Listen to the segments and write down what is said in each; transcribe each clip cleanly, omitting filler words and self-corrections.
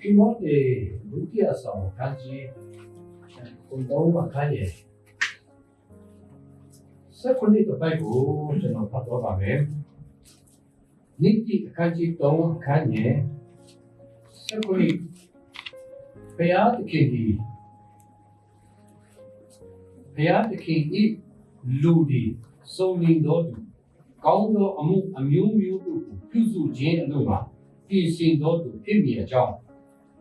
Timote Lutia Song Kanji Kundoma Kanye Secondly the Bible General Patobame Niti Kanji Dong Kanye Secondly Payat Kindi Payat Kindi Ludi Soni Dodu Kaundo Amu Mutu Puzu Jane Luma Pisin Dodu Pimia John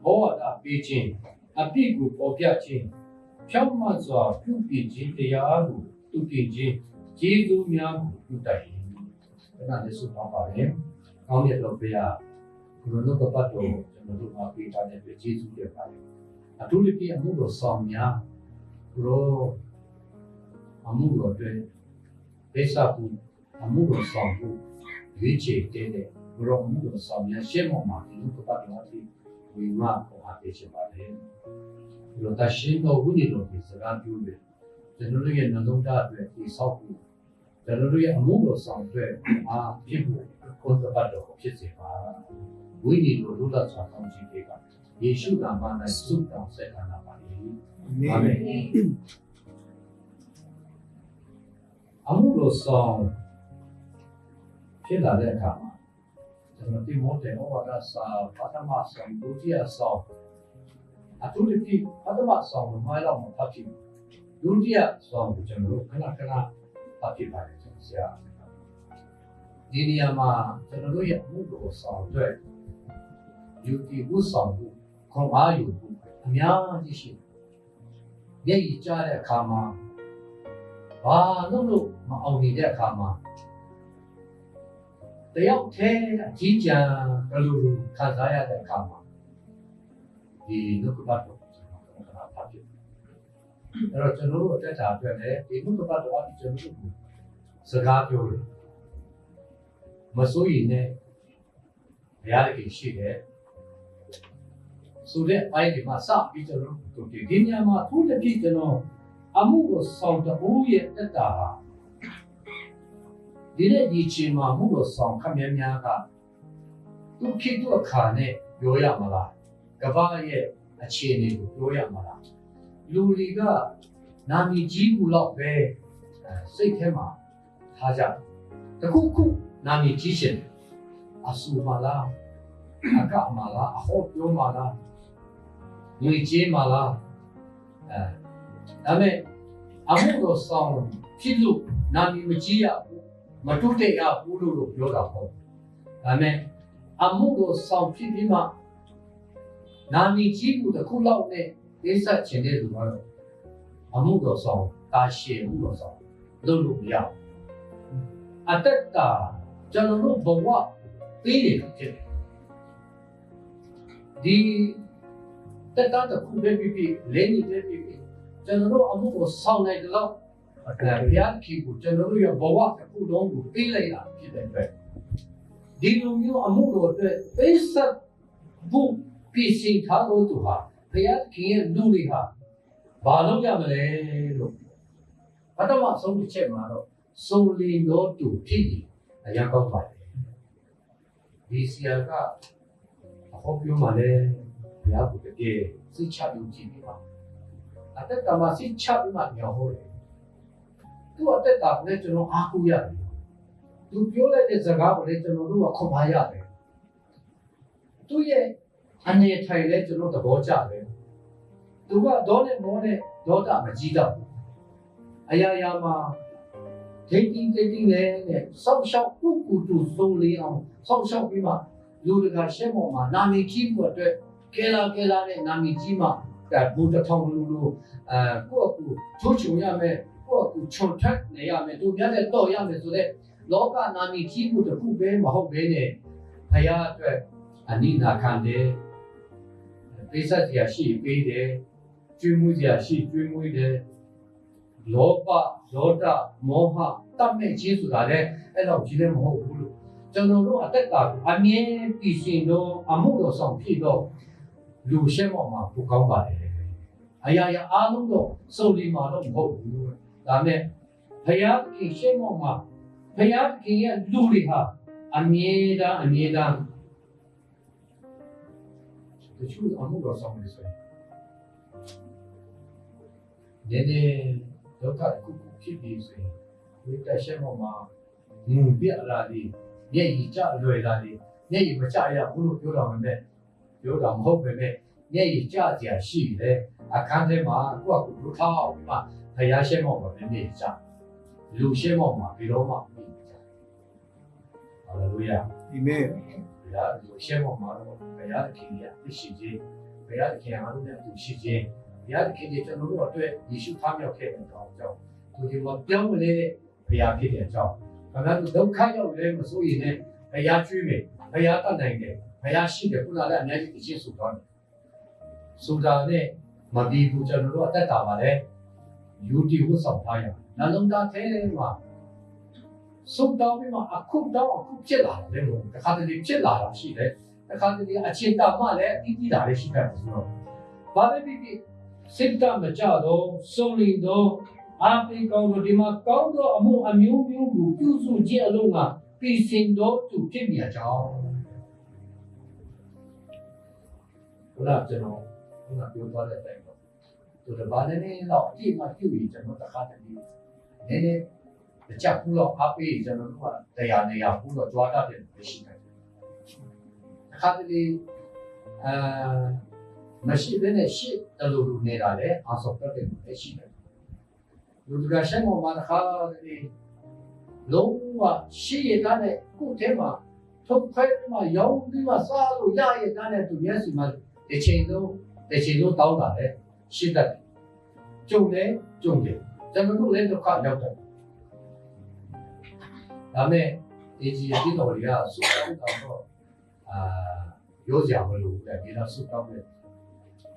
Boa Beijing, a big group of Yachin, Chamazwa, Pupi, the Yaru, Tuki, Jesu Miam, Utai. And the Supapa, only a Lopea, Kuruka Pato, and the Luma Pita, and the Jesu Depai. A Tulipi Amugo Somnia, Gro Amugo, Pesapu, Amugo Sambu, Vici, Tede, Gro Amugo Somnia, Shemoma, Lukapato. We mark or happy about him. Rotashin or winning of his around you. Generally, and no doubt is helpful. Generally, a move of some bread are people called the battle of Chisipa. We need to do that from Chicago. He should have man and soup down second up. Amen. A move of song. Chilla de Kama. Timote over us, Patama song, Lutia song. A two repeat Patama song, my love, Pati. Lutia song, General Kanakana, Pati Paris. Diniama, General Mugo song, Yuki Wu song, Kong Ayu, Mia Dishi. Yei Jare Kama. Ah, no, my only there Kama. တယောက်ထဲအကြီးကျယ်ဘယ်လိုခံစားရတဲ့အခါမှာဒီနှုတ်ကပတ်တော်ကျွန်တော်ကဖတ်ပြအဲ့တော့ကျွန်တော်တို့အသက်တာအတွက်လည်းဒီနှုတ်ကပတ်တော်အပြင်ကျွန်တော်တို့စကားပြောတယ်မစိုးရိမ်နဲ့ဘုရားတခင်ရှိတယ်ဆိုတဲ့အပိုင်းဒီမှာစပြီးကျွန်တော်တို့ဒီညမှာအထူးသဖြင့်ကျွန်တော်အမှုကိုဆောင်တဲ့ရဲ့တက်တာဟာဒီနေ့ဒီချိန်မှာမှုလို့ဆောင်ခမည်းများကသူဖြစ်သူအခါနဲ့ပြောရမလားကဘာရဲ့အခြေအနေကိုပြောရမလားလူတွေကနာမည်ကြီးဘူးတော့ပဲစိတ်ထဲမှာထားကြတခုခုနာမည်ကြီးရှင်အဆူမလားအကမလားအဟောပြောမလားငွေကြေးမလားဒါမဲ့အမှုလို့ဆောင်ဖြစ်လို့နာမည်မကြီးရမတူတဲ့ရဘူးလို့ပြောတာပေါ့ဒါနဲ့အမှုကိုဆောင်ဖြစ်ပြီးမှနာမည်ကြီးမှုတစ်ခုလောက်နဲ့သိစချင်တဲ့လူကတော့အမှုကိုဆောင်တာရှည်မှုကိုဆောင်လုပ်လို့မရဘူးအတ္တကျွန်တော်တို့ဘဝပေးနေဖြစ်တယ်ဒီတက်တာတစ်ခုပဲပြီးလဲနေပဲပြီးကျွန်တော်တို့အမှုကိုဆောင်နိုင်တဲ့လောက်ဘုရားခင်ကိုကျွန်တော်တို့ရဲ့ဘဝတစ်ခုလုံးကိုပေးလိုက်တာဖြစ်တဲ့အတွက်ဒီလိုမျိုးအမှုတော်အတွက်သိစပ်ဖို့ပြည်စင်ထားလို့သူဟာဘုရားခင်ရဲ့လူတွေဟာဘာလုပ်ရမလဲလို့ပထမဆုံးတစ်ချက်မှာတော့စုံလင်တော်သူဖြစ်ပြီးအရာကောင်းပါတယ်ဒီဆရာကအဟောပြောမှလည်းဘုရားကိုတကယ်စိတ်ချယုံကြည်ပြီးပါအတ္တမှာစိတ်ချပြီးမှညောဟောတယ်သူ့အသက်တာကိုလည်းကျွန်တော်အားကိုးရတယ်သူပြောလိုက်တဲ့စကားကိုလည်းကျွန်တော်တို့ကခွန်အားရတယ်သူ့ရဲ့အနေထိုင်လည်းကျွန်တော်သဘောကျတယ်သူကတော့နဲ့မောနဲ့ဒေါသမကြီးတော့အရာရာမှာဒိတ်တင်းနဲ့ဆောက်ရှောက်ပုကူတူဆုံးလေးအောင်ဆောက်ရှောက်ပြီးမှလူတကာရှင်းပေါ်မှာနာမည်ကြီးဖို့အတွက်ကဲလာတဲ့နာမည်ကြီးမှာဘူတထောင်လူကိုယ့်အကူချိုးချုံရမယ်ကိုယ်ချုံထက်နေရမယ်သူများတဲ့တော့ရမယ်ဆိုတဲ့လောကနာမည်ကြီးမှုတစ်ခုပဲမဟုတ်ဘဲနဲ့ဘုရားအတွက်အနိနာခံတယ်ပိစတိယရှိပေးတယ်ကျွေးမွေးစရာရှိကျွေးမွေးတယ်လောဘဒေါသမောဟတတ်မဲ့ခြင်းဆိုတာလည်းအဲ့တော့ကြီးလည်းမဟုတ်ဘူးလို့ကျွန်တော်တို့အသက်တာကိုအမြဲတည်ရှင်တော့အမှုတော်ဆောင်ဖြစ်တော့လူရှင်းပေါ်မှာပူကောင်းပါတယ်အရာရာအားလုံးတော့စုံလင်မှာတော့မဟုတ်ဘူးဒါနဲ့ဘုရားခင်ရှင်းပေါ်မှာဘုရားခင်ရဲ့လူတွေဟာအမြဲတမ်း တချို့အမှုတော်ဆောင်နေဆိုရင်နည်းနည်းဒုက္ခတစ်ခုဖြစ်ပြီးဆိုရင်ဒီတက်ရှက်ပေါ်မှာငုံပြလာလေးမျက်ရည်ကျလွယ်လာလေးမျက်ရည်မကျရဘူးလို့ပြောတာမှပဲပြောတာမဟုတ်ပဲနဲ့မျက်ရည်ကျစရာရှိတယ်အခန်းထဲမှာကိုယ့်အကူလူထောက်အောင်ပြီးမှဖျားရှက်မောက်ပါမျက်ရည်ကျလူရှက်မောက်မှာဘယ်တော့မှမပြီးကြဟာလေလုယာအာမင် ဘုရားလူရှက်မောက်မှာတော့ဘုရားသခင်ရဲ့အရှိခြင်းဘုရားသခင်အားလုံးနဲ့အတူရှိခြင်းဘုရားသခင်ရဲ့ကျွန်တော်တို့အတွက်ယေရှုဖားမြောက်ခဲ့တဲ့အကြောင်းသူဒီမှာပြောင်းမလဲဘုရားဖြစ်တဲ့အကြောင်းခန္ဓာဒုက္ခရောက်လဲမစိုးရင်လည်းဘုရားကျွေးမယ်ဘုရားတတ်နိုင်တယ်ဘုရားရှိတယ်ခုနလည်းအများကြီးသိချင်းဆိုသွားတယ်ဆိုတာနဲ့မပြီးဘူးကျွန်တော်တို့အသက်တာပါလေယူတီဝတ်ဆောင်ထားရနှလုံးသားထဲမှာစုပ်တောင်းပြီးမှအခုဖြစ်လာတယ်လို့တခါတလေဖြစ်လာတာရှိတယ်တခါတလေအချင်းတာမှလည်းအတီးတာလည်းရှိတယ်ဆိုတော့ဘာပဲဖြစ်စိတ်တမကြတော့စုံလင်တော့အားပေးကောင်းတော့ဒီမှာကောင်းသောအမှုအမျိုးမျိုးကိုပြုစုခြင်းအလုံးကပြည်စင်တော့သူဖြစ်မြတ်ကြောင်းဘုရားကျွန်တော်ပြောသွားတဲ့အတိုင်းပေါ့သူတပါးနဲ့တော့အတိအမှပြုပြီးကျွန်တော်တခါတလေနည်းနည်းတခြားဘူးတော့အားပေးကျွန်တော်တို့ကတရားနေရဘူးတော့ကြွားတတ်တယ်မရှိတယ်တခါတလေမရှိဘဲနဲ့ရှစ်တလူလူနေတာလေအဆောက်တတ်တယ်ရှိတယ်လူကရှမ်းပေါ်မှာတခါတလေလုံးဝရှေ့ရတဲ့ကုထဲမှာထုတ်ဖက်မှာရောင်းပြီးမှစားလို့ရရတဲ့သူမျက်စိမှာတစ်ချိန်လုံးတောင်းတာလေရှစ်တတ်ကြုံတယ်ကျွန်တော်တို့လည်းဒုက္ခရောက်တယ်ဒါမဲ့ဒီကြီးတော်တွေကစုတောင်းတော့ရိုးကြမလို့တဲ့ဒီတော့စုတောင်းတယ်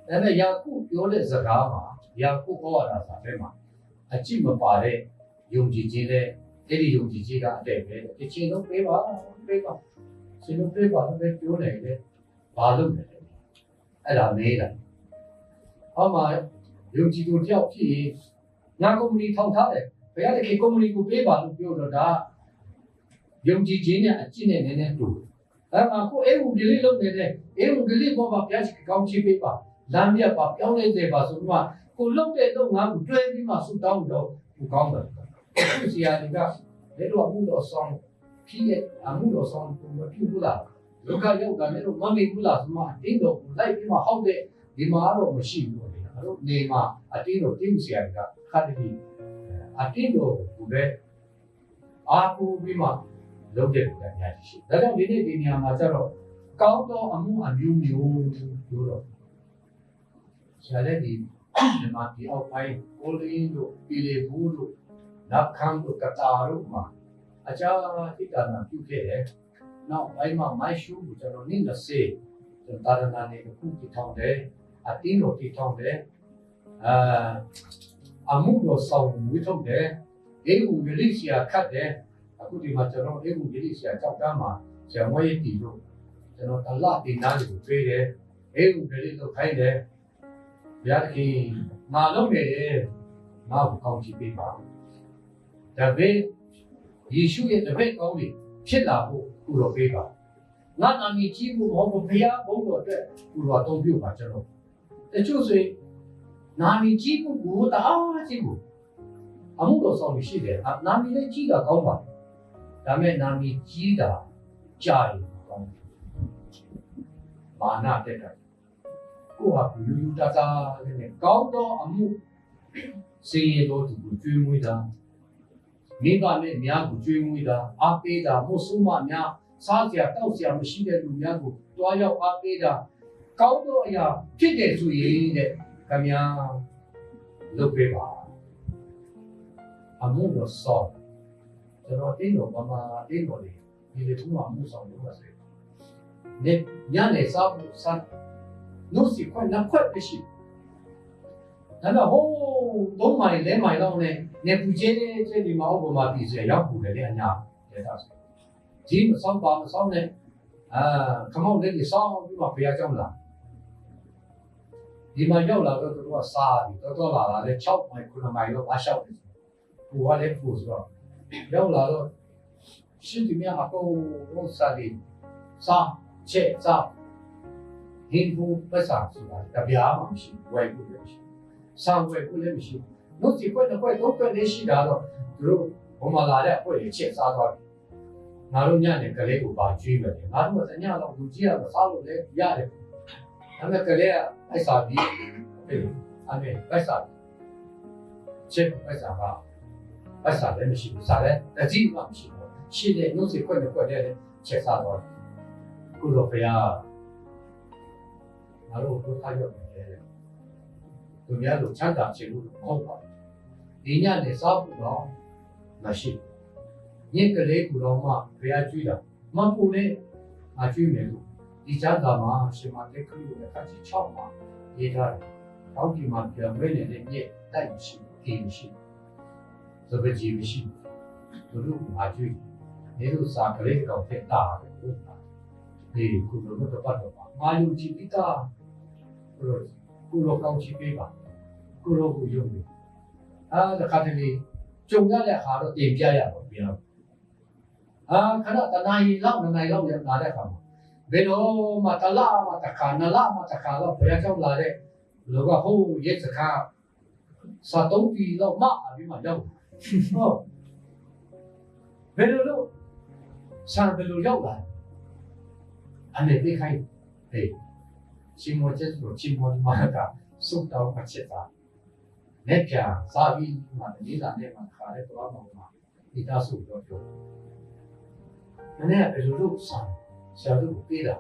ဒါနဲ့ယာကုပြောတဲ့စကားမှာယာကုဟောရတာစာထဲမှာအကြည့်မပါတဲ့ယုံကြည်ခြင်းနဲ့အဲ့ဒီယုံကြည်ခြင်းကအတဲ့ပဲတစ်ချိန်လုံးပေးပါရှင်တို့ပေးပါလို့ပြောနေတယ်ဘာလို့လဲအဲ့ဒါမေးတာဟောမှာယုံကြည်သူတယောက်ဖြစ်ရင်ငါကုမ္ပဏီထောင်ထားတယ်ဘယ်ရတဲ့ကုမ္ပဏီကိုပေးပါလို့ပြောတော့ဒါယုံကြည်ခြင်းနဲ့အကျင့်နဲ့နည်းနည်းတူအဲ့မှာကိုအဲ့ဦးကလေးလုပ်နေတဲ့အဲ့ဦးကလေးပေါ်မှာဘုရားရှိခိုးကောင်းချီးပေးပါလမ်းပြပါပြောင်းလဲစေပါဆိုတော့ကိုလုပ်တဲ့လုပ်ငန်းကိုတွဲပြီးမှဆုတောင်းတော့ဘူးကောင်းတယ်သူစီယာတွေကလည်းတော့မှုတော်ဆောင်ဖြစ်ရဲ့အမှုတော်ဆောင်ကိုမပြုဘူးလားလောကရောက်တာလည်းတော့မမေ့ဘူးလားဆိုမှအတင်းတော်ကိုလိုက်ပြီးမှဟောက်တဲ့ဒီမှာတော့မရှိဘူးလေအဲ့တော့နေမှာအတင်းတော်တင်းစီယာတွေကခါတည်းအတင်းတော်ကိုပဲအားကိုးပြီးမှလုပ်တဲ့ပုံစံများရှိတယ်ဒါကြောင့်ဒီနေ့ဒီနေရာမှာကျတော့ကောင်းသောအမှုအမျိုးမျိုးလို့တော့ဆရာလည်းဒီမှာဒီအောက်ပိုင်းကိုလင်းတို့ပြည်လေဘူးတို့နတ်ခမ်းတို့ကတာတို့မှာအကြမ်းတိတာနာပြုခဲ့တယ်။နောက်ပိုင်းမှာမိုက်ရှူကိုကျွန်တော်နည်း20ကျွန်တော်တာရနာနေခုတည်ထောင်တယ်အတင်းတို့တည်ထောင်တယ်အမှုတော်ဆောင်ဝိထုတ်တယ်အေဝဂလိစီယာခတ်တယ်အခုဒီမှာကျွန်တော်အေဝဂလိစီယာကြောက်ကမ်းမှာဇံဝဲတီတို့ကျွန်တော်တလတင်သားတွေကိုပေးတယ်အေဝဂလိတို့ခိုင်းတယ်ဘုရားခင်ငါလုပ်နေတယ်ငါ့ကိုကောင်းချီးပေးပါဒါပေမဲ့ယေရှုရဲ့တပည့်ကောင်းတွေဖြစ်လာဖို့ကုတော်ပေးပါငါနာမည်ကြီးဖို့မဟုတ်ဘူးဘုရားဘုန်းတော်အတွက်ကုတော်အသုံးပြုပါကျွန်တော်တချို့ဆိုရင်နာမည်ကြီးဖို့ကိုတအားကြီးဖို့အမှုတော်ဆောင်ရှိတယ်နာမည်လည်းကြီးတာကောင်းပါဒါပေမဲ့နာမည်ကြီးတာကြားရင်ကောင်းတယ်မာနတက်တယ်ကိုဟာလူလူတာတာနဲ့ကောင်းသောအမှုစေရတော်သူကိုကျွေးမွေးတာမိဘနဲ့များကိုကျွေးမွေးတာအားပေးတာမို့ဆိုးမများစားစရာတောက်စရာမရှိတဲ့လူများကိုတွားရောက်အားပေးတာကောင်းသောအရာဖြစ်တယ်ဆိုရင်တဲ့ခင်ဗျာလုပ်ပေးပါအမှုတော်ဆော့ကျွန်တော်တင်းတော်ဘာတင်းတော်လေးဒီလိုထုံးအောင်မှုဆောင်လို့ပါစေနေညနေစားဖို့စားနို့စီခွက်နှစ်ခွက်ပဲရှိဒါတော့ဟိုး3မိုင်4မိုင်လောက်နဲ့နေပူချင်းချင်းဒီမှာဟိုမှာပြည်စရောက်ပူတယ်လေအညာတဲ့သားဆိုဒီမဆောင်ပါမဆောင်နဲ့ခမောက်လေးကြီးဆောင်ပြီးမှဘုရားကြောင်းလာဒီမှာရောက်လာတော့သူကစားပြီးတော့လာတာလေ6မိုင်9မိုင်လောက်အရှောက်တယ်ပူကလည်းပူဆိုတော့ရောက်လာတော့ရှင်းဒီမြအကုန်လုံးစားပြီးစားချက်စား ဟင်းဖို့ပတ်စာဆိုတာတပြားမှမရှိဝယ်ဖို့လည်းမရှိဆောင်ဝယ်ဖို့လည်းမရှိနှုတ်စီခွက်တစ်ခွက်သုံးခွက်လေးရှိတာတော့သူတို့ဘုံမှာလာတဲ့အခွက်တွေချက်စားသွားတယ်ငါတို့ညနေကလေးကိုပါကျွေးမယ်ငါတို့ကညတော့လူကြီးရမစားလို့လည်းရတယ်ဒါပေမဲ့ကလေးကအိုက်စာပြီးအဲ့ပတ်စာချက်ပတ်စာကပတ်စာလည်းမရှိဘူးစားလည်းတကြီးမှမရှိဘူးရှိတဲ့နှုတ်စီခွက်တစ်ခွက်တည်းချက်စားသွားတယ်ကုလိုဖယားငါတို့ဒုက္ခရောက်နေတယ်သူများတို့ချမ်းသာချင်လို့မဟုတ်ပါဘူးဒီညနေစားဖို့တော့မရှိညကလေးကူတော့မှဖယားကျွေးတာမပူနဲ့ငါကျွေးမယ်လို့ဒီချမ်းသာမှာရှင်မတဲ့ခလူနဲ့ခါချီ6မှာရေးထားတယ်တောင်းဒီမှာပြန်ဝဲနေတဲ့ညက်တိုက်မရှိဘူးမရှိသဘကြီးမရှိသူတို့ငါကျွေးနေလို့စားကလေးကောင်ဖြစ်တာပဲဟုတ်လားဒီကုလိုတော့ပတ်တော့ပါမာယူကြည့်ပြီးသားကုလိုကောင်းချီပေးပါကုလိုကိုယုံတယ်တခါတလေကြုံရတဲ့အခါတော့တင်ပြရပါဗျာခဏတနားရီလောက်2နာရီလောက်ရလာတဲ့အခါမှာဘယ်တော့မှတလားမှတစ်ခါ2လမှတစ်ခါတော့ဘယ်ရောက်လာတဲ့လူကဟိုးရက်စခါစာတုံးပြီးတော့မှအပြီးမှရောက်ဟုတ်ဘယ်လိုလုပ်ဆန်ဘယ်လိုရောက်လာအနေသိခိုင်းဟေးရှင်မောချက်ဆိုရှင်မောမာကစုတ်တော့ပတ်ချက်တာလက်ပြစာပြီးမှဒီလာနဲ့မှခါရဲတော့မှဒီသားစုတော့ပြောနည်းနည်းဘယ်လိုလုပ်ဆန်ဆရာတို့ပေးတာ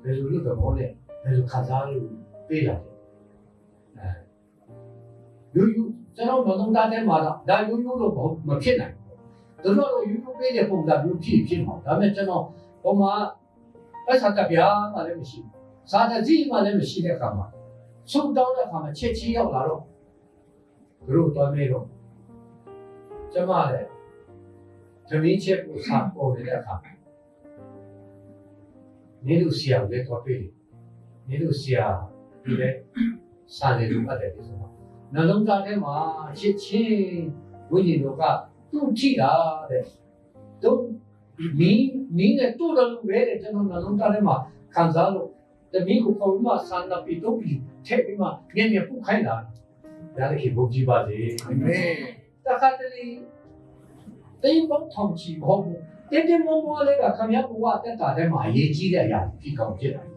ဘယ်လိုလုပ်တော့လဲဘယ်လိုခံစားလို့ပေးတာယူကျွန်တော်လုံးသားထဲမှာဒါယူတော့မဖြစ်နိုင်ဘူးတို့တော့ယူပေးတဲ့ပုံစံမျိုးဖြစ်မှာဒါပေမဲ့ကျွန်တော်ဟိုမှာအဲ့စားတပြားမှလည်းမရှိဘူးစားတကြီးမှလည်းမရှိတဲ့အခါမှာဆုံးတောင်းတဲ့အခါမှာချက်ချင်းရောက်လာတော့တို့တော့နေတော့ကျမလည်းသမီးချက်ကိုစားပေါ်နေတဲ့အခါနေလို့ဆရာလည်းတော့ပြေးနေလို့ဆရာဒီလေစားလေလို့ပါတယ်ဒီဆိုတော့နှလုံးသားထဲမှာချက်ချင်းဝိညာဉ်တော်ကသူ့ထိတာတဲ့တို့မင်းနဲ့တူတယ်လို့ပဲတဲ့ကျွန်တော်နှလုံးသားထဲမှာခံစားလို့တမီးကိုပုံမှန်ဆန္ဒပြီးတော့ပြီးထည့်ပြီးမှမြင်မြင်ပုတ်ခိုင်းတာဒါလည်းခေဘုရားပါစေအာမင်တခါတလေတိမ်ပေါင်းထောင်ချီမဟုတ်ဘူးတင်းမောမောလေးကခမရဘဝတက်တာထဲမှာအရေးကြီးတဲ့အရာဖြစ်ကောင်းဖြစ်တယ်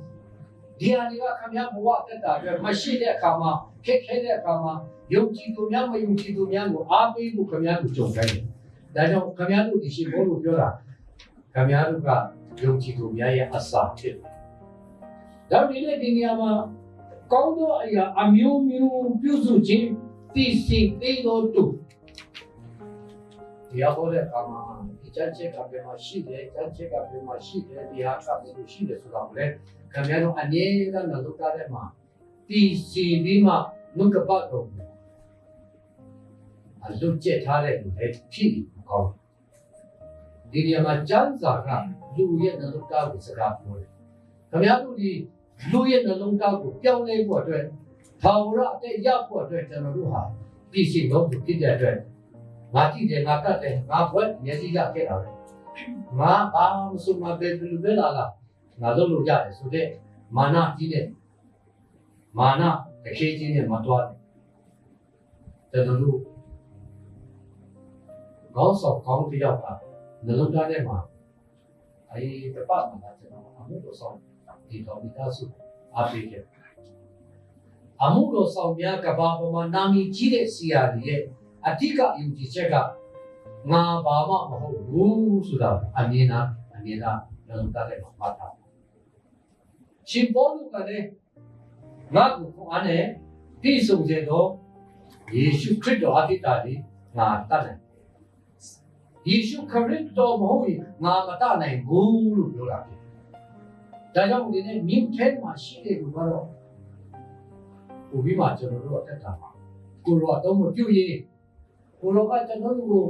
ဒီအရာတွေကခမရဘဝတက်တာအတွက်မရှိတဲ့အခါမှာခက်ခဲတဲ့အခါမှာယုံကြည်သူများမယုံကြည်သူများကိုအားပေးဖို့ခမရကိုကြုံခိုင်းတယ်ဒါကြောင့်ခမရတို့ဒီရှင်ဘောလို့ပြောတာခမရတို့ကယုံကြည်သူများရဲ့အစာဖြစ်တယ်ဒါဒီနေ့ဒီနေရာမှာကောင်းသောအရာအမျိုးမျိုးပြုစုခြင်းသိစိတ်သိတော်သူဒီအဘောတဲ့အခါမှာဒီချက်ကဘယ်မှာရှိတယ်ချက်ကဘယ်မှာရှိတယ်ဒီဟာကဘယ်လိုရှိတယ်ဆိုတာကိုလည်းခင်ဗျားတို့အနေနဲ့နှလုံးသားထဲမှာသိစိတ်ပြီးမှနှုတ်ကပတ်တော်အလွတ်ကျက်ထားတဲ့လူတွေဖြစ်ကောင်းဒီနေရာမှာကျမ်းစာကလူရဲ့နှလုံးသားကိုစကားပြောတယ်ခင်ဗျားတို့ဒီလူရဲ့နှလုံးသားကိုပြောင်းလဲဖို့အတွက်ထာဝရအသက်ရဖို့အတွက်ကျွန်တော်တို့ဟာသိစိတ်တော်ဖြစ်တဲ့အတွက်ငါကြည့်တယ်ငါတတ်တယ်ငါဘွက်မျက်စိရခဲ့တာပဲငါဘာမှမဆိုမပဲဘယ်လိုပဲလာငါလုပ်လို့ရတယ်ဆိုတဲ့မာနကြီးတဲ့မာနတခေကြီးနဲ့မတော်တယ်ကျွန်တော်တို့ကောင်းဆောင်ကောင်းတယောက်ကနှလုံးသားထဲမှာတပတ်မှာကျွန်တော်အမှုတော်ဆောင်ဒီတော်မိသားစုအားပေးခဲ့အမှုတော်ဆောင်များကဘာပေါ်မှာနာမည်ကြီးတဲ့ဆရာကြီးရဲ့အဓိကယုံကြည်ချက်ကငါဘာမှမဟုတ်ဘူးဆိုတာအမြင်လားနှလုံးသားထဲမှာမှတ်ထားရှင်ပေါလုကလည်းငါ့ကိုခေါ်အားနဲ့ပြည့်စုံစေသောယေရှုခရစ်တော်အတိတ်တာလေးငါတတ်တယ်ယေရှုခရစ်တော်မဟုတ်ရင်ငါမတတ်နိုင်ဘူးလို့ပြောတာဖြစ်ဒါကြောင့်ဒီနေ့မြင့်ထဲမှာရှိတဲ့လူကတော့ကိုပြီးမှကျွန်တော်တို့အသက်တာပါကိုရောအတော့မပြုတ်ရင်ကိုရောကကျွန်တော်တို့ကို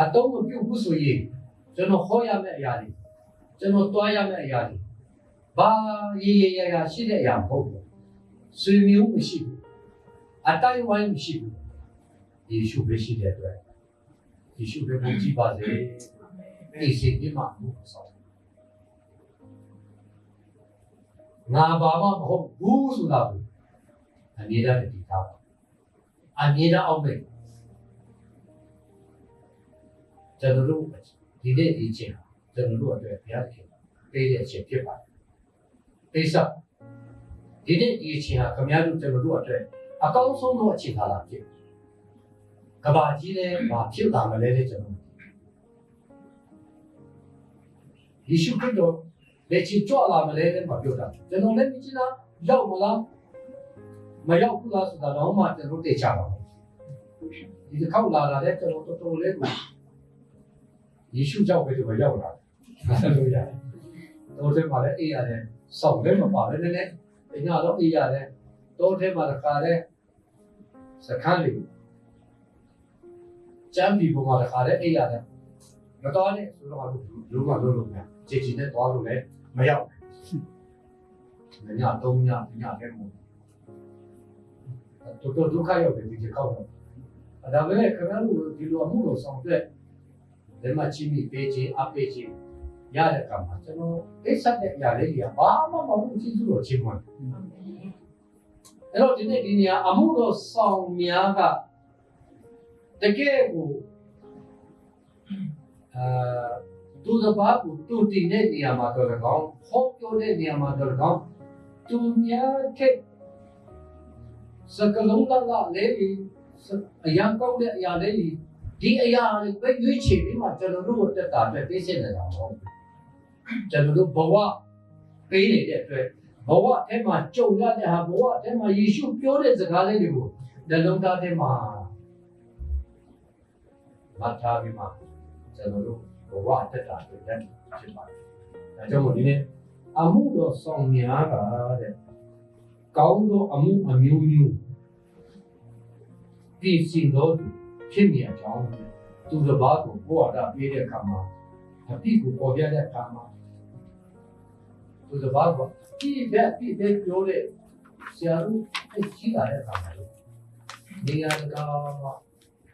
အတော့မပြုတ်ဘူးဆိုရင်ကျွန်တော်ဟောရမယ့်အရာတွေကျွန်တော်တွားရမယ့်အရာတွေဘာရေရှိတဲ့အရာမဟုတ်ဘူးဆွေမျိုးမရှိဘူးအတိုင်းဝိုင်းမရှိဘူးယေရှုပဲရှိတဲ့အတွက်ယေရှုပဲကြည်ပါစေဒီစိတ်ဒီမှာဘူးဆောင် ငါဘာမှမဟုတ်ဘူးဆိုတာကိုအမြဲတမ်းတည်ထားပါအမြဲတမ်းအောင်မယ်ကျွန်တော်တို့ဒီနေ့ဒီချိန်ကျွန်တော်တို့အတွက်ဘုရားခင်ပေးတဲ့အချိန်ဖြစ်ပါတယ်ပိဿဒီနေ့ဒီအချိန်ဟာခင်ဗျားတို့ကျွန်တော်တို့အတွက်အကောင်းဆုံးသောအချိန်ကာလဖြစ်ကဘာကြီးလည်းမဖြစ်လာမလဲတဲ့ကျွန်တော်ယေရှုခရစ်တော်လက်ချကြွလာမလဲတဲ့မပြောတာကျွန်တော်လည်းမြင်ချင်တာရောက်မလားမရောက်ဘူးလားဆိုတာတော့မှကျွန်တော်သိချပါဘူးဒီတစ်ခေါက်လာတာလည်းကျွန်တော်တော်တော်လေးကိုယေရှုကြောင့်ပဲဒီမှာရောက်လာတယ်လို့ရတယ်တော်တယ်မှာလည်းအေးရတယ်စောင့်လည်းမပါပဲနဲ့အညာတော့အေးရတယ်တော်တယ်မှာတခါလဲစခန်းလေးကျမ်းပြည်ပေါ်မှာတခါလဲအေးရတယ်မတော်နဲ့ဆိုတော့လုံးဝလုံးများခြေချင်နဲ့သွားလို့လည်းမရောက်ဘူးည3ညညလည်းမဟုတ်တော်ဒုက္ခရောက်တယ်ဒီတစ်ခေါက်တော့ဒါပေမဲ့ခင်ဗျားတို့ဒီလိုအမှုလို့ဆောင်တဲ့လက်မချီမိပေးခြင်းအပေးခြင်းရတဲ့ကံမှာကျွန်တော်အိတ်ဆက်တဲ့အရာလေးတွေကဘာမှမဟုတ်ကျေးဇူးတော်ချီးမွမ်းအဲ့တော့ဒီနေ့ဒီနေရာအမှုတော်ဆောင်များကတကယ်ကိုသူတစ်ပါးကိုတူတည်တဲ့နေရာမှာတော့ကောင်းဟောပြောတဲ့နေရာမှာတော့ကောင်းသူများတဲ့စကလုံးကလည်းအရာကောင်းတဲ့အရာလေးဒီအရာလေးပဲရွေးချယ်ပြီးမှကျွန်တော်တို့တက်တာပဲသိစေနေတာပေါ့ကျွန်တော်တို့ဘဝပေးနေတဲ့အတွက်ဘဝထဲမှာကြုံရတဲ့ဟာဘဝထဲမှာယေရှုပြောတဲ့စကားလေးတွေကိုနှလုံးသားထဲမှာမထားပြီးမှကျွန်တော်တို့ဘဝတက်တာပဲဖြစ်ပါတယ်။ဒါကြောင့်မို့ဒီနေ့အမှုတော်ဆောင်များကတဲ့ကောင်းသောအမှုအမျိုးမျိုးပြည်စင်တော်ဖြစ်မြတ်ကြောင်းသူတစ်ပါးကိုဘဝတာပေးတဲ့အခါမှာအပြစ်ကိုပေါ်ပြတဲ့အခါမှာသူတစ်ပါးကပြည့်တဲ့ပြောတဲ့ဆရာတို့အကြီးလာတဲ့အခါမှာနေရာက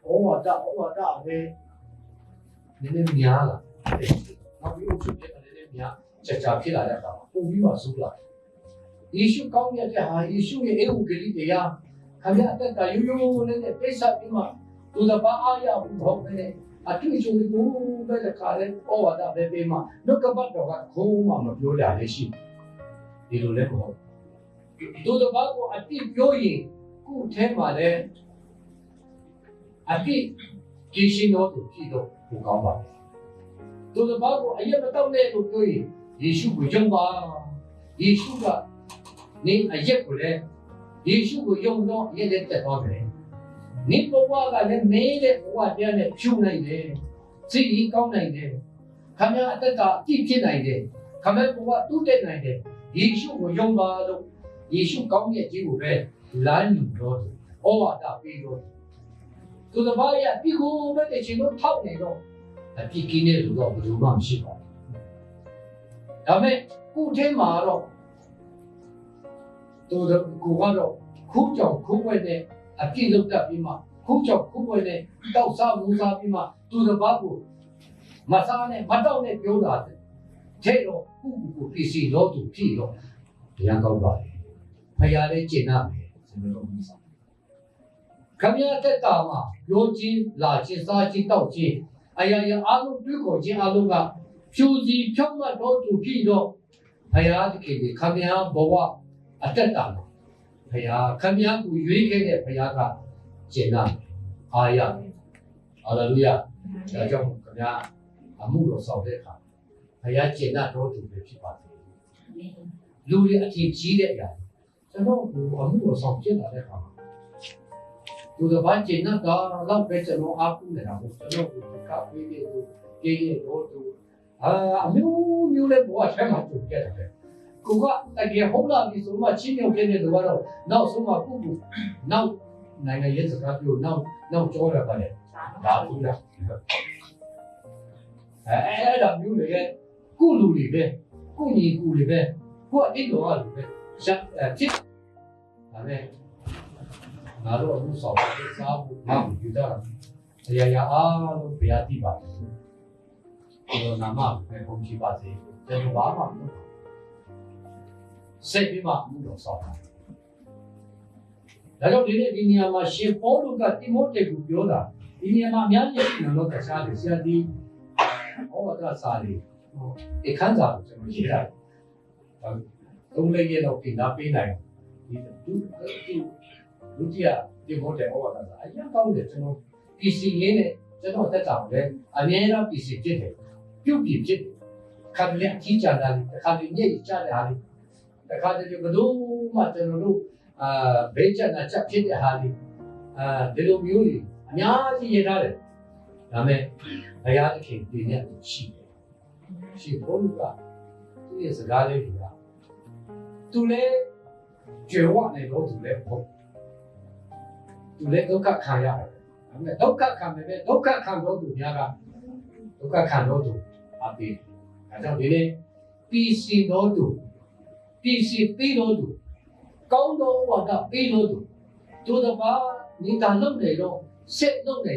ဩဝါဒပဲနည်းနည်းများလာနောက်ပြီးတော့ဖြစ်တဲ့နည်းနည်းများကြာဖြစ်လာတဲ့အခါမှာပုံပြီးမှစိုးလာယေရှုကောင်းမြတ်တဲ့ဟာယေရှုရဲ့အေဝံဂေလိတရားခင်ဗျာတက်ကရိုးရိုးနဲ့ပိဿပြီးမှသူတစ်ပါးအားရဘူးမဟုတ်နဲ့အတွေ့အကြုံကိုပဲတခါလဲဩဝါဒပဲပေးမှနှုတ်ကပတ်တော်ကခုံးမှမပြောရလေရှိဒီလိုလဲမဟုတ်သူတစ်ပါးကိုအတိပြောရင်ခုထဲမှာလဲအတိကိရှိတော်သူဖြစ်တော့ဘုကောင်းပါသူတစ်ပါးကိုအရက်မတော့နဲ့လို့ပြောရင်ယေရှုကိုယုံပါယေရှုကနေအရက်ကိုလဲယေရှုကိုယုံတော့အရက်လက်တက်သွားတယ်နိဘဝကလည်းမဲတဲ့ဘဝတရားနဲ့ဖြူနိုင်တယ်စိတ်ကြီးကောင်းနိုင်တယ်ခမရအသက်ကအပြည့်ဖြစ်နိုင်တယ်ခမရဘဝတူးတက်နိုင်တယ်ယေရှုကိုယုံပါလို့ယေရှုကောင်းတဲ့ကြီးကိုပဲလမ်းယူတော့ဩဝါဒပေးတော့သူတစ်ပါးရဲ့ဒီကိုပဲတဲ့ချင်းတို့ထောက်နေတော့အပြည့်ကင်းတဲ့လူတော့ဘယ်သူမှမရှိပါဘူးဒါပေမဲ့ခုထဲမှာတော့သူတို့ကတော့ခုကြောင့်ခုွက်တဲ့အပြည့်လုပ်တတ်ပြီးမှခုကြောင့်ခုွက်တဲ့တောက်စားမူစားပြီးမှသူတစ်ပါးကိုမစားနဲ့မတောက်နဲ့ပြောတာတဲ့တော့ခုကိုပြည့်စည်တော့သူဖြစ်တော့ရန်ကောင်းပါလေဖရာလေးကျင့်နာမယ်ကျွန်တော်တို့မြင်စားခမရတက်တာမှာပြောချင်းလာချင်းစားချင်းတောက်ချင်းအရာရာအလုံးတွေးခေါ်ခြင်းအလုံးကဖြူစီဖြောက်မှတ်တော့သူဖြစ်တော့ဖရာတကယ်ခမရဘဝအတက်တာဖရာခမရကိုရွေးခဲ့တဲ့ဖရာကကျင့်နာအာရဟာလေလုယာဒါကြောင့်ခမရအမှုတော်ဆောင်တဲ့အခါဖရာကျင့်နာတော့သူပဲဖြစ်ပါစေလူတွေအထင်ကြီးတဲ့အရာကျွန်တော်ကအမှုတော်ဆောင်ဖြစ်လာတဲ့အခါသူတစ်ပါးကျင့်နာတော့ပဲကျွန်တော်အားကိုးနေတာပေါ့ကျွန်တော်ကပေးပြီးတော့ကြေးရတော့သူအမျိုးလေးဘဝထဲမှာသူပြတ်တယ်ကိုကတကယ်ဟုတ်လားဒီဆိုမှချင်းမြုပ်ခဲ့တဲ့လူကတော့နောက်ဆုံးမှကုကုနောက်နိုင်ငံရေးစကားပြောနောက်ကြောရပါလေဒါဘူးလားအဲ့ဒါမျိုးလေကုလူတွေပဲကုညီကူတွေပဲကိုအတိတ်တော်ကလူပဲဖြစ်ဒါနဲ့ငါတို့အခုဆောင်တဲ့စားဖို့ငါ့ကိုယူတာအရာရာအားလုံးဘုရားသိပါတယ်ဒီလိုနာမပဲဘုံရှိပါစေကျွန်တော်ဘာမှမလုပ် စိတ်ပြီးမှမှုတော်ဆောင်တာဒါကြောင့်ဒီနေ့ဒီနေရာမှာရှင်ပေါလုကတိမောသေကိုပြောတာဒီနေရာမှာအများကြီးရှိတယ်လို့တခြားတွေဆရာဒီဟောတာစာလေးအခန်းစာကိုကျွန်တော်ရေးတာသုံးလေးရက်တော့ပြင်လာပေးနိုင်ဒီလူကြီးကတိမောသေဟောတာစာအရင်ကောင်းတယ်ကျွန်တော် PC လေးနဲ့ကျွန်တော်တက်တာလည်းအများအား PC ဖြစ်တယ်ပြုတ်ပြဖြစ်တယ်ခါတည်းအကြီးကြတာလေခါတည်းညစ်ကြတဲ့ဟာလေခါတည်းဘယ်လိုမှကျွန်တော်တို့ဘေးချက်နဲ့ချက်ဖြစ်တဲ့ဟာလေးဒီလိုမျိုးကြီးအများကြီးရထားတယ်ဒါမဲ့ဘုရားသခင်ပြည့်ညတ်ရှိတယ်ရှိဘုရားကသူ့ရဲ့စကားလေးတွေကသူလည်းကြွယ်ဝနေတော့သူလည်းဟုတ်သူလည်းဒုက္ခခံရတယ်ဒါမဲ့ဒုက္ခခံမယ်ပဲဒုက္ခခံတော့သူများကဒုက္ခခံတော့သူအပီးဒါကြောင့်ဒီနေ့ PC တော့သူ PC ပြီးတော့သူကောင်းသောဝါဒပေးလို့သူတို့ဘာနေတာလုံးနေတော့ဆက်လုံးနေ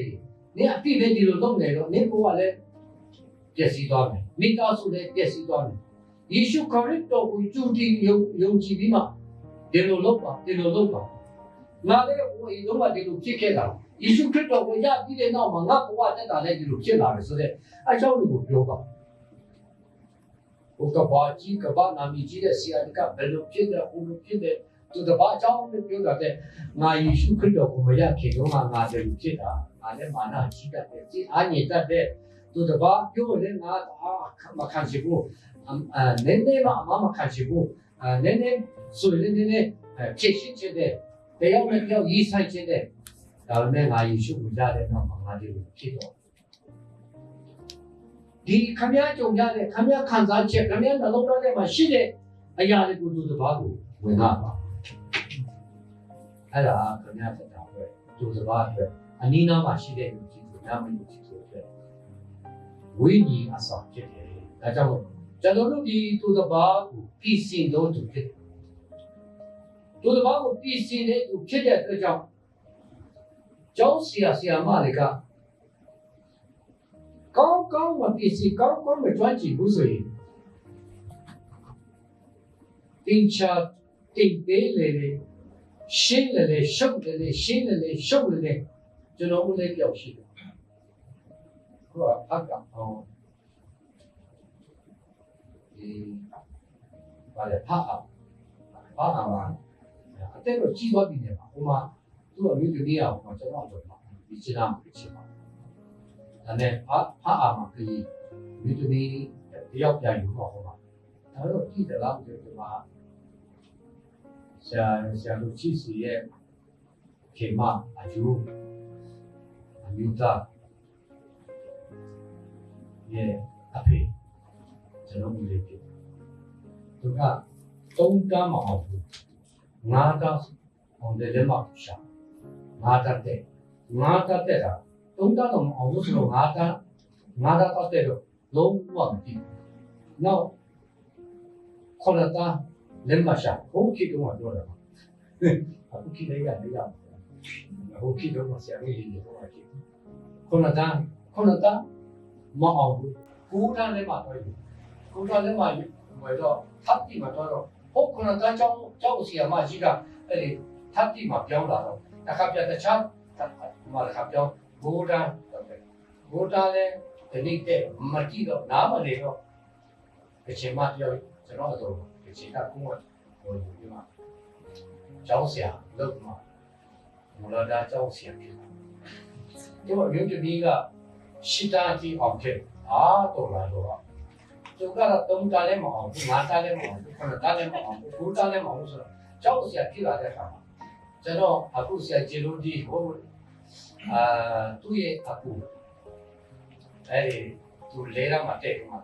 နေအပြည့်ပဲဒီလိုလုံးနေတော့နေဘဝလည်းပျက်စီးသွားမယ်မိသားစုလည်းပျက်စီးသွားမယ်ယေရှုခရစ်တော်ကိုကြွတည်ယုံကြည်ပြီးမှဒီလိုလုပ်ပါဒီလိုလုပ်ပါငါလည်းဟိုဒီလိုမှဒီလိုဖြစ်ခဲ့တာယေရှုခရစ်တော်ကိုရပြီးတဲ့နောက်မှာငါဘဝတက်တာလည်းဒီလိုဖြစ်လာတယ်ဆိုတော့အကြောင်းကိုပြောပါဘုကဘာကြီးကဘာနာမည်ကြီးတဲ့ဆရာကဘယ်လိုဖြစ်တယ်ဟိုလိုဖြစ်တယ်သူတပါအကြောင်းနဲ့ပြောတာတဲ့ငါယေရှုခရစ်တော်ကိုမရခင်တော့ငါတယ်လို့ဖြစ်တာငါလည်းမာနကြီးတတ်တယ်ဒီအားညစ်တတ်တဲ့သူတပါပြောလည်းငါမခံချဘူးနည်းနည်းမှမခံချဘူးနည်းနည်းဆိုရင်နည်းနည်းဖြစ်ရှင်းချင်တဲ့တရားနဲ့ပြောရေးဆိုင်ချင်တဲ့ဒါပေမဲ့ငါယေရှုကိုရတဲ့နောက်မှာငါတယ်လို့ဖြစ်တော့ဒီခမည်းကြုံရတဲ့ခမည်းခံစားချက်ခမည်းနှလုံးသားထဲမှာရှိတဲ့အရာတွေကိုသူတပါကိုဝင်လာပါအဲ့ဒါခမည်းသက်တာပဲသူစပါးအတွက်အနည်းနားမှာရှိတဲ့လူကြီးကိုနားမလို့ကြည့်ဆိုတဲ့ဝိညာဉ်အစာဖြစ်တယ်ဒါကြောင့်ကျွန်တော်တို့ဒီသူစပါးကိုပြည်စင်လို့သူဖြစ်သူစပါးကိုပြည်စင်တဲ့သူဖြစ်တဲ့အတွက်ကြောင့်ကျောင်းဆရာမတွေကကောင်းကောင်းမပြည်စင်ကောင်းကောင်းမကျွမ်းကျင်ဘူးဆိုရင်တင်ချတင်ပေးလေရှင်းလေရှုပ်လေရှင်းလေရှုပ်လေကျွန်တော်ဦးလေးပြောက်ရှိတယ်။ခုအကအောင်ဒီဘာလဲဖာအောင်ပါအတက်တော့ကြီးသွားပြီနေပါဟိုမှာသူ့အမျိုးသမီးအောင်ကျွန်တော်တို့ဒီချနာဖြစ်ချင်ပါဒါနဲ့ဖာအောင်မှာဒီမျိုးသမီးတယောက်ပြန်ယူတော့ဟောပါဒါတော့ကြည့်တယ်လားဒီမှာဆရာလူကြီးစီရဲ့ခေမအယူအမျိုးသားရဲ့အဖေကျွန်တော်ဦးလေးဖြစ်သူကသုံးတမ်းမအောင်ဘူးငါးတမ်းအောင်တယ်လည်းမရှာငါးတတ်တဲ့တာသုံးတမ်းတော့မအောင်ဘူးဆိုတော့ငါးတတ်တဲ့တော့လုံးဝမကြည့်နောက်ခေါ်တာလည်းမရှာဘုန်းကြီးတော့ပြောတာအခုခေတ်လေးရတယ်ရဟိုခေတ်တော့ဆရာကြီးတွေပြောတာကြည့်ခုနကမအောင်ဘူးကိုယ်တန်းလည်းမတော့ဘူးကိုယ်တန်းလည်းမဝယ်တော့ထပ်ပြီးမှတော့ဟုတ်ခုနကကျောင်းဆရာမကြီးကအဲ့ဒီထပ်ပြီးမှပြောင်းလာတော့တစ်ခါပြတခြားမှတစ်ခါပြောင်းကိုယ်တန်းလည်းဒီနေ့တဲ့မကြည့်တော့နားမနေတော့အချိန်မှပြောကျွန်တော်တို့ဒီချိန်ကကုန်းဟိုဒီမှာကျောင်းဆရာလုပ်မှာမူလတာကျောင်းဆရာဖြစ်တာဒီမှာမြို့တမီးကရှိတာကြီးအောင်ခဲ့တော့လာတော့သူကတော့တုံးတားလည်းမအောင်ဘူးငါးတားလည်းမအောင်ဘူးခုနတားလည်းမအောင်ဘူးဘူးတားလည်းမအောင်ဘူးဆိုတော့ကျောင်းဆရာဖြစ်လာတဲ့အခါမှာကျွန်တော်အခုဆရာဂျေလိုဒီဟိုသူ့ရဲ့အခုအဲ့ဒီသူလဲရမှာတဲ့မှာ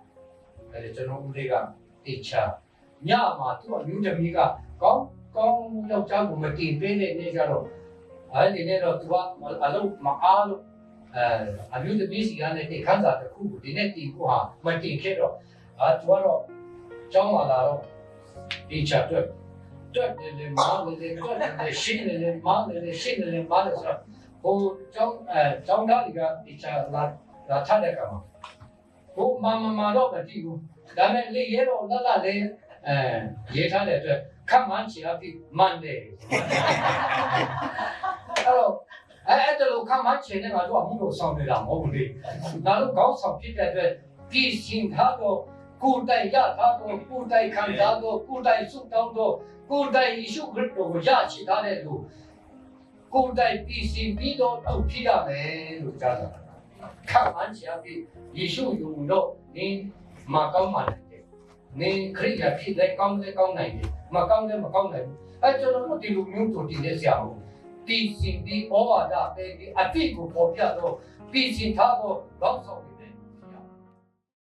အဲ့ဒီကျွန်တော်ဦးလေးကတေချာညမှာသူ့အမျိုးသမီးကကောင်းယောက်ျားကိုမတင်ပေးတဲ့နေ့ကျတော့အဲ့ဒီနေ့တော့သူကအလုံးမအားလို့အမျိုးသမီးစီကနေဒီခန်းစာတစ်ခုကိုဒီနေ့တင်ဖို့ဟာမတင်ခဲ့တော့သူကတော့ကျောင်းလာတော့တေချာတွက်တယ်မားတယ်ရှင်းတယ်မားတယ်ရှင်းတယ်မားတယ်ဆိုတော့ဟိုကျောင်းသားတွေကတေချာလာထားတဲ့ကောင်ဟိုမတော့မကြည့်ဘူးဒါပေမဲ့လေရဲတော့လက်လေးရေးထားတဲ့အတွက် ခန့်မှန်းချင်အဖြစ်မှန်တယ်အဲ့တော့ခန့်မှန်းချင်တဲ့ငါတို့အမှုတော်ဆောင်နေတာမဟုတ်ဘူးလေငါတို့ကောင်းဆောင်ဖြစ်တဲ့အတွက်ပြည်စင်ထားတော့ကိုယ်တိုင်ရထားတော့ကိုယ်တိုင်ခံစားတော့ကိုယ်တိုင်ဆုတောင်းတော့ကိုယ်တိုင်ယေရှုခရစ်တော်ကိုရရှိထားတဲ့လူကိုယ်တိုင်ပြည်စင်ပြီးတော့တော့ဖြစ်ရမယ်လို့ကြားတာခန့်မှန်းချင်အဖြစ်ယေရှုယုံတော့နင်းမကောင်းမှနိုင်တယ်နင်းခရစ်ယာန်ဖြစ်တဲ့ကောင်းတဲ့ကောင်းနိုင်တယ်မကောင်းတဲ့မကောင်းနိုင်ဘူးအဲ့ကျွန်တော်တို့ဒီလိုမျိုးတို့တည်နေစရာမလိုပြည်စင်ပြီးဩဝါဒပေးပြီးအတိတ်ကိုပေါ်ပြတော့ပြည်စင်ထားတော့တော့ဆောင်